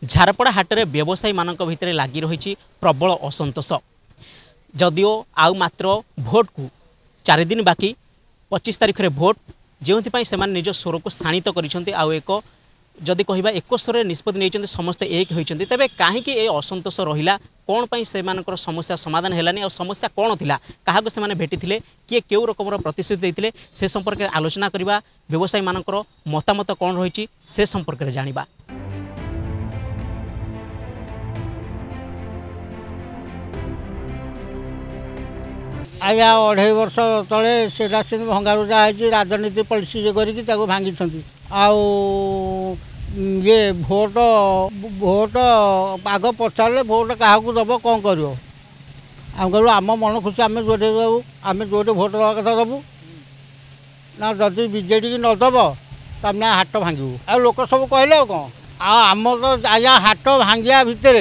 झारपड़ा हाटर व्यवसायी मानक भितर लगी रही प्रबल असंतोष जदिओ आउ मात्र भोट को 4 दिन बाकी 25 तारिख में भोट जो से निज स्वर को शाणित कर जदि कहवा एक स्वर निष्पत्ति नहीं समस्ते एक होती तेज कहीं असंतोष रहा कौन से समस्या समाधान है और समस्या कौन थी क्या से भेटी किए क्यों रकम प्रतिश्रुति देते से संपर्क में आलोचना करवा व्यवसायी मानकर मतामत कौन रही से संपर्क में जाना। आज्ञा 2.5 वर्ष तले सेटा से भंगारुजा है राजनीति पॉलिसी करके भांगी ये भोट भोट आग पचारे भोट क्या दब कौन कर आम मन खुशी आम जो देवु आम जो भोट दवा कथा दबू ना जदि बीजेडी की नदब तमें हाट भांगू आ लोक सब कहले कौन आम तो आज्ञा हाट भांगिया भितर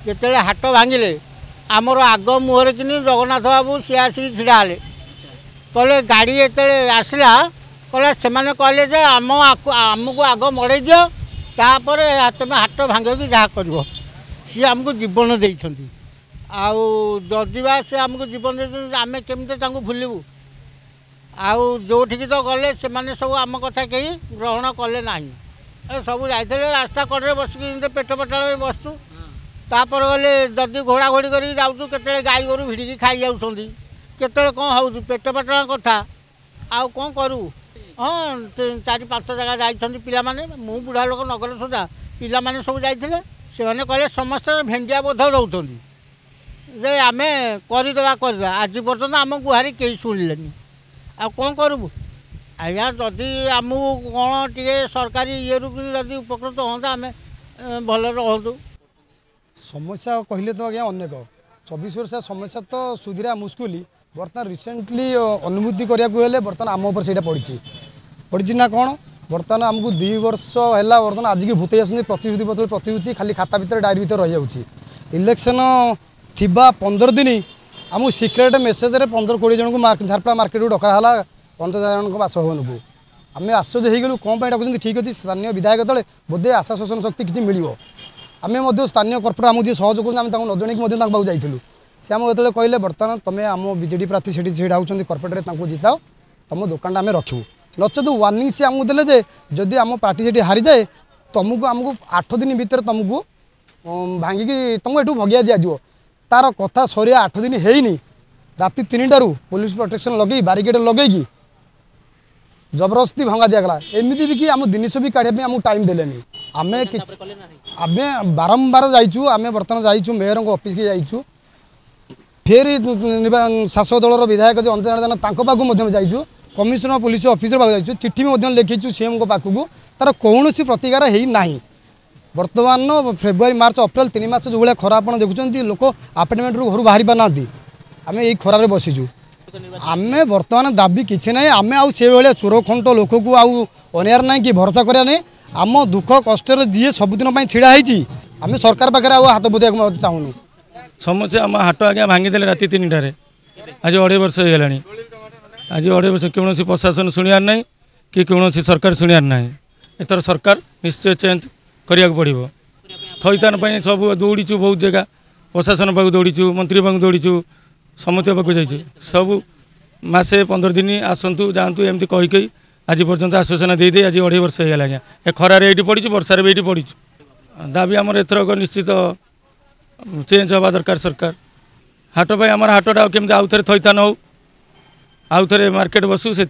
जिते हाट भांगिले आमर आग मुहर कि जगन्नाथ बाबू सी आसिक ढड़ा कहले गाड़ी एत आसला कहले से कहले आमको आग मड़े दियो तापर तुम हाट भांग कि जहाँ कर सी आमको जीवन देती आदिबा से आमको जीवन दे आम केमी भूलू आउठी तो गले से सब आम कथा कहीं ग्रहण कले ना सब जाते रास्ता कड़े बसिक पेट पटाल बसु तापर गले जदि घोड़ा घोड़ी कर जाऊँ के गाई गोरु भिड़िकी खाई जाऊँगी केत कौन हो पेट पटा कथा आउ कौन करूँ हाँ 4-5 जगह जाइए पिलाने मु बुढ़ा लोक नगले सुधा पिलाने सब जाते से कहले समस्त भेंडिया बोध दौरान जे आम करदे आज पर्यटन आम गुहारी कहीं शुणिले आ कौन करूँ आज्ञा जदि आमको कौन टे सरकारी ये जदि उपकृत हाँ आम भल रहतु समस्या कहले तो आज्ञा अनेक 24 वर्ष समस्या तो सुधीरा मुस्कुली बर्तमान रिसेंटली अनुभूति करने बर्तमान आम उपर से पड़ी ना कौन बर्तमान आमको 2 वर्ष है बर्तमान आज की भूत प्रतिश्रुति बदल प्रतिश्रुति खाली खाता भर डायरी भर रही जाऊँगी इलेक्शन थी 15 दिन आमको सिक्रेट मेसेज 15-20 जन को झारपड़ा मार्केट को डकाला 50,000 जन बासभवन को आम आश्चर्य हो गलु कौन डाकुं ठीक अच्छे स्थानीय विधायक तले बोधे आशा शोषण शक्ति किसी मिल आम स्थानीय कर्पोरेट आमको जी सहयोग कर न जनक जाइलु सी आम जो कहले बर्तमान तुम्हें आम बीजेडी प्रार्थी से छड़ा होती कर्पोरेट जिताओ तुम दुकान आम रखू नचेत वार्निंग सी आमको देले जदि आम पार्टी से हारी जाए तुमको आमको 8 दिन भितर तुमको भांगिकी तुमको यू भगिया दिज्व तार कथा सरिया 8 दिन है राति 3टारू पुलिस प्रोटेक्शन लगे बारिकेड लगे जबरदस्ती भंगा दिगला एमती भी कि आम जिनस भी काढ़ापी आमको टाइम देले आम आम बारंबार जाइचु आम बर्तमान जाइचु मेयर ऑफिस के जाइचु फेर शासक दलर विधायक जो अंजना पाखु जाइचु कमिशनर पुलिस ऑफिसर पाक जाइचु चिट्ठी भी लिखिचु सीएम को पाखु तार कौन प्रतिकार है ना बर्तमान फेब्रुआरी मार्च अप्रैल 3 मास जो भाई खरा आप देखुं लोक आपार्टमेंट घर बाहरी पाना आम यही खरार बसीचु आम बर्तमान दाबी किसी ना आम आउ भाया चोर खंट लोक को आउ अनियार ना कि भरोसा करा नहीं आम दुख कष्ट जी सबुदिन छिड़ा आम सरकार पाखे हाथ बुझा चाहूँ समस्या आम हाट आज्ञा भांगीदे राति 3टारे आज 2.5 वर्ष हो गलानी आज 2.5 वर्ष कौन प्रशासन शुणियार ना कि कौन सरकार शुणियार ना एथर सरकार निश्चय चेंज करिया पड़ो थईतान सब दौड़ीचु बहुत जगह प्रशासन पाक दौड़ीचु मंत्री पाक दौड़ीचु समस्त पाक जाइए सब मसे 15 दिन आसतु जातु एमती कही आज पर्यंत आश्वासन दे आज 2.5 वर्ष हो गला ए खरार ये पड़ी वर्षार भी ये पड़ी दाबी आमर एथरक निश्चित चेंज हवा दरकार सरकार हाट पर आम हाटा केमती आउ थे थईतान हो आउ थे मार्केट बसु से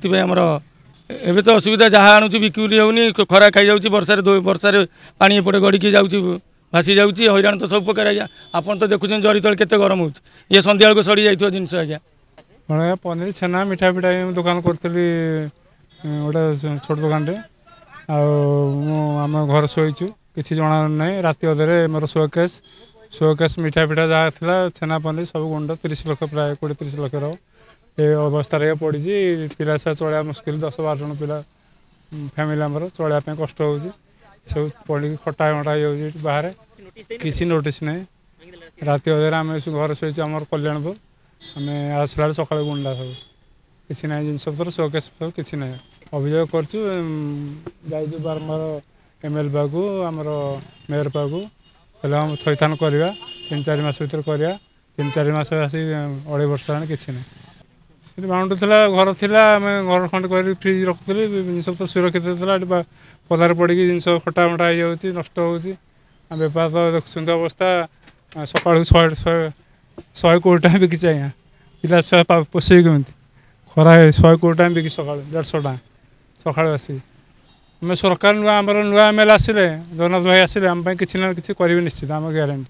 एवं तो असुविधा जहाँ आणुची बिक्री होनी खरा खाई जाऊँगी वर्षार पानी एपटे गड़िकी जाऊँगी भासी जाऊँगी हईराण तो सब प्रकार आज्ञा आपन तो देखुं जरी तले केते गरम हो ये संध्या को सड़ी जाइए जिनस आज्ञा मैं पनीर छेना मिठा पिठा दुकान करी गोटे छोट दुकान आम घर शोचु किसी जना ना राति अधे मोर शोकेस मिठा पिठा जहाँ था छेना पनीर सब गुंड 30 लाख प्राय 20-30 लाख ये अवस्था पड़ी पिला सब चलया मुस्किल 10-12 जन पिला फैमिली आमर चलने कष्ट हो सब पड़ी खटा मटा हो बाहर किसी नोटिस ना राति अधे आम घर शोचु आम कल्याणपुर आम आसला सका गुंडा सब किसी ना जिन सब शोकेस सब किसी ना अभियोग कर बारंबार ML पाखु आमर मेयर पाखु हेल्ले हम थैथान करवा 3-4 मास भर करवा 3-4 मास आसी 2.5 वर्ष हेल्ला किसी ना बाउंड्री था घर था आम घर खंड कर फ्रिज रखुली जिन तो सुरक्षित था पदार पड़ी जिन खटा मटा हो नष्ट हो बेपार तो देखुं अवस्था सका 100 कोटी टाइम बिकी आज्ञा पिला छुआ पोषे कमी खरा 100 कोटी टाइम बिकी सका 150 टाँग सका आसी आम सरकार नुआ आम नुआ ML आसिले जगन्नाथ भाई आसिले आम किसी ना कि करेंगे निश्चित आम ग्यारंटी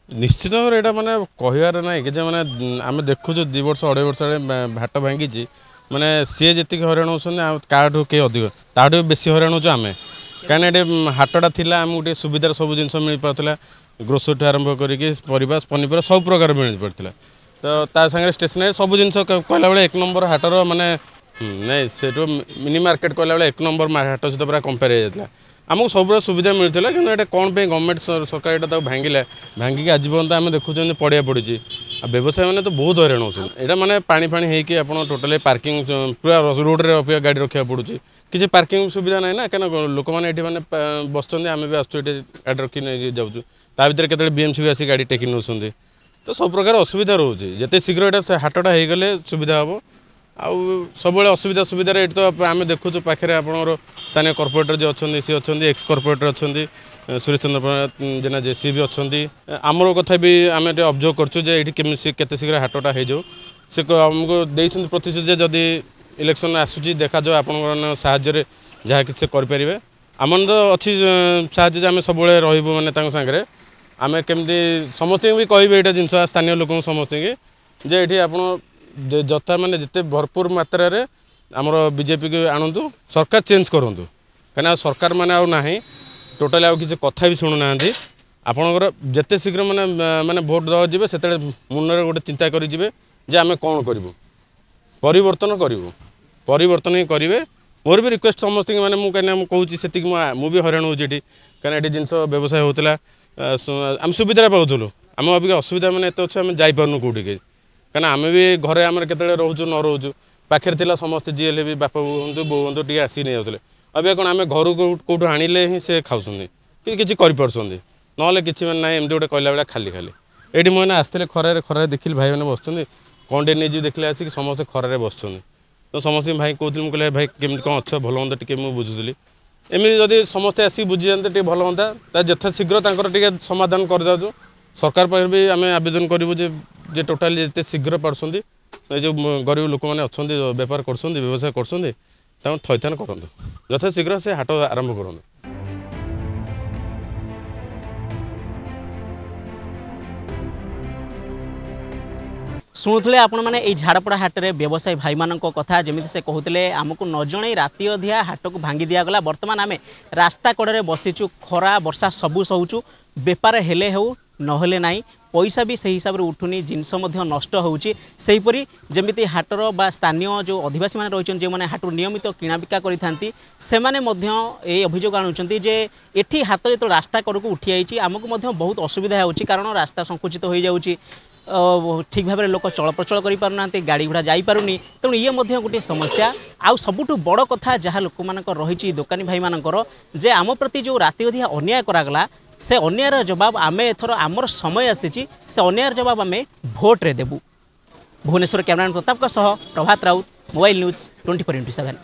निश्चित भाव यहाँ माने कहबार ना कि माने आम देखु 2 वर्ष 2.5 वर्ष भाट भांगी माने सी जी हईराण होठू कई अधिक ताठू बेसी हईराण हो आम कहीं हाटटा थी आम गोटे सुविधार सब जिन मिल पाला ग्रोसरी आरंभ करके पनीपरिया सब प्रकार मिल पाता तो ता सागे स्टेशनरी सब जिन कहला बेले 1 नंबर हाटर माने नहीं से मिनी मार्केट कहला बेले 1 नंबर हाट सहित पूरा कंपेयर हो जाता आमको सब सुविधा मिलता कि ये कौन पे गवर्नमेंट सरकार यहाँ भांगिला भांगिक आज पर्यंत आम देखुं पड़िया पड़ी व्यवसाय मैंने तो बहुत हईराण होता माने पानी फाणी होगी आप टोटाली पार्किंग पूरा रोड्रे अपेक्षा गाड़ी रखा पड़ुची किसी पार्किंग सुविधा ना ना क्या लोक मैंने ये मैंने बस आम भी आसुँ गाड़ी रखी नहीं जाऊँ ता भर के BMC भी आसी गाड़ी टेकी नौ तो सब प्रकार असुविधा रोचे जिते शीघ्र यहाँ हाटटा होगले सुविधा हम आउ सब असुविधा सुविधार ये तो आम देखु पाखे आप स्थानीय कॉर्पोरेटर जो अच्छा सी अच्छा एक्स कॉर्पोरेटर अच्छा सुरेश चंद्र जेना जे सी भी अच्छा आमर कथा भी आम ऑब्जर्व करें केते शीघ्र हाटटा हो जाऊ से आमको देते प्रतिश्रुति जदि इलेक्शन आसूँ देखा जाओ आप साहाय्य जहाँ कि करें आम तो अच्छी साहाय्य आम सब रू मैंने सागर आम केमती समस्त भी कहे यहाँ जिनस स्थानीय लोक समस्त जे ये आप जथा माने जिते भरपूर मात्रा रे आमर बीजेपी को आणतु सरकार चेंज करूँ कहीं सरकार माने आउ नाही टोटाली आउ किसी कथा भी शुणु ना आपणकर जिते शीघ्र माने माने भोट दवा जी से मुनरे गोटे चिंता करें जे आम कौन करूँ परिवर्तन ही करेंगे मोर भी रिक्वेस्ट समस्त मैंने मुझे कहूँ से मुझे हईराण हो कहीं ये जिन व्यवसाय होता आम सुविधा पाऊलु आम अभी असुविधा मैंने एत अच्छे आम जापारनु कौटी कहीं आम भी घरे आम के रोचु न रोचु पाखे थी समस्त जी भी बापा हूँ बो हूँ टे आसी नहीं जाते अभी कौन आम घर कौटू आनिले ही से खाऊँ कि किसी करें ना कि ना एमती गोटे कहला बेला खाली खाली ये मैंने आसते खरारे देखिली भाई मैंने बस कौन टे नहीं देखिले आसिक समस्त खरारे बस तो समस्त भाई कहते मुझे भाई केमी कौन अच्छे भल हाँ टे मुझे बुझुली एमती जदि समस्ते आसिक बुझी जाते भल हाँ यथा शीघ्र टे समाधान कर दो सरकार पाखे भी आम आवेदन करूँ जे टोटाली जिते शीघ्र पार्टी जो गरीब लोक मैंने अच्छा बेपार कर व्यवसाय कर थैथान करूँ यथा शीघ्र से हाट आरंभ करूँ। शुणुले आपण मैंने झाड़पड़ा हाट में व्यवसायी भाई मान कथा जमी से कहते आमको न जन राति अधिया हाट को भांगी दिगला बर्तमान आम रास्ता कड़े बसीचु खरा वर्षा सबू सहूचु बेपार हेले हो नहेले नाई पैसा भी से हिसाब से उठुनी जिनस नष्ट होपरी जमी हाटर बा स्थानीय जो आदिवासी मैंने रही जो मैंने हाटू नियमित किणाबिका करें अभियोग आणुंट जे एठी हाट जो रास्ता कड़क उठी आई आमको बहुत असुविधा हो कारण रास्ता संकुचित हो जाऊँगी ठीक भाव में लोक चल प्रचल कर गाड़ी घोड़ा जापारुनी तेणु ये गोटे समस्या आउ सबुठु बड़ कथा जहाँ लोक मान रही दोकानी भाई मानकर जे आम प्रति जो राति अधिया अन्याय करागला से अन्यायर जवाब आम एथर आमर समय आसी से अन्यायर जवाब आम भोट रे देबू। भुवनेश्वर कैमरामैन प्रताप सह Prabhat Raut mobile news 24/7।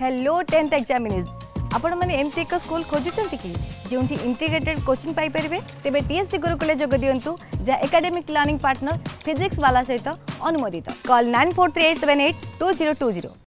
Hello 10th examinees आपण मैंने एमसी एक स्कूल खोजुंट कि जो इंटीग्रेटेड कोचिंग पाई परिबे तेबे टीएससी गुरुकुल जोग दियंतु जा एकेडमिक लर्निंग पार्टनर फिजिक्स वाला सहित अनुमोदित कॉल 9438782020।